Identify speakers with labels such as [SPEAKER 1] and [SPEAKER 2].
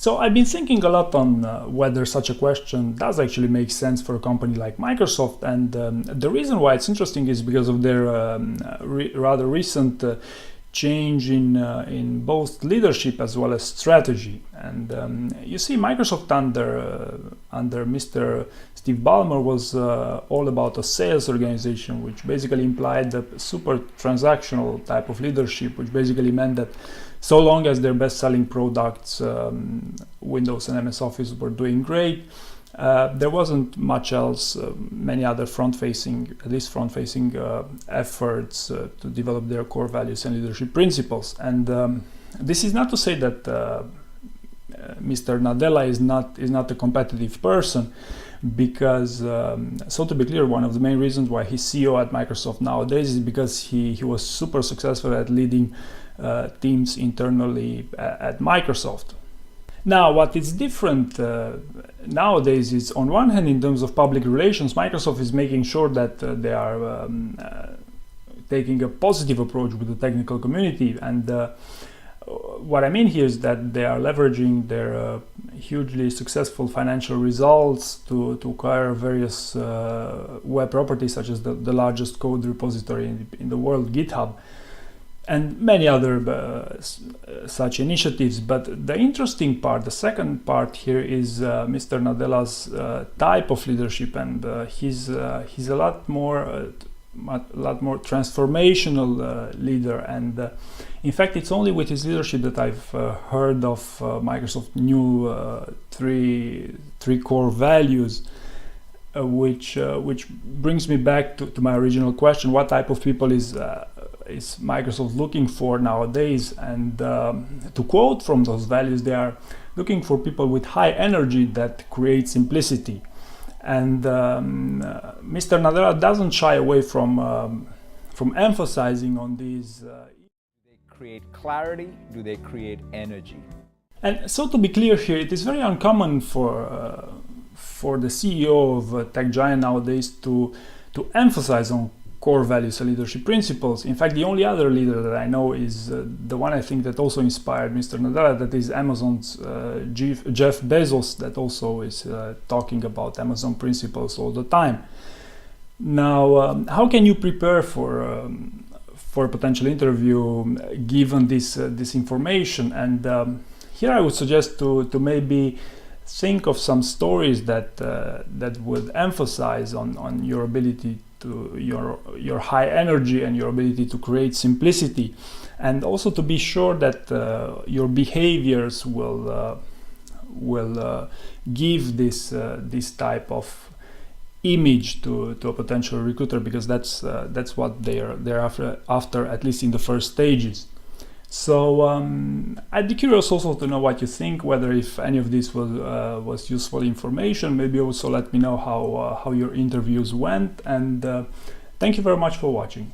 [SPEAKER 1] So I've been thinking a lot on whether such a question does actually make sense for a company like Microsoft, and the reason why it's interesting is because of their rather recent change in both leadership as well as strategy. And you see, Microsoft under Mr. Steve Ballmer was all about a sales organization, which basically implied a super transactional type of leadership, which basically meant that so long as their best-selling products, Windows and MS Office, were doing great, there wasn't much else, many other front-facing efforts to develop their core values and leadership principles. And this is not to say that Mr. Nadella is not a competitive person, because so to be clear, one of the main reasons why he's CEO at Microsoft nowadays is because he was super successful at leading teams internally at Microsoft. Now, what is different nowadays is, on one hand, in terms of public relations, Microsoft is making sure that they are taking a positive approach with the technical community. And what I mean here is that they are leveraging their hugely successful financial results to acquire various web properties, such as the largest code repository in the world, GitHub, and many other such initiatives. But the interesting part, the second part here, is Mr. Nadella's type of leadership, and he's a lot more transformational leader. And in fact, it's only with his leadership that I've heard of Microsoft's new three core values, which brings me back to my original question: what type of people is Microsoft looking for nowadays? And to quote from those values, they are looking for people with high energy that create simplicity. And Mr. Nadella doesn't shy away from emphasizing on these.
[SPEAKER 2] Do they create clarity? Do they create energy?
[SPEAKER 1] And so, to be clear here, it is very uncommon for the CEO of a tech giant nowadays to emphasize on core values and leadership principles. In fact, the only other leader that I know is the one I think that also inspired Mr. Nadella, that is Amazon's Jeff Bezos, that also is talking about Amazon principles all the time. Now, how can you prepare for a potential interview given this information? And here I would suggest to maybe think of some stories that would emphasize on your ability to your high energy and your ability to create simplicity, and also to be sure that your behaviors will give this type of image to a potential recruiter, because that's what they're after, at least in the first stages. So I'd be curious also to know what you think, whether if any of this was useful information. Maybe also let me know how your interviews went, and thank you very much for watching.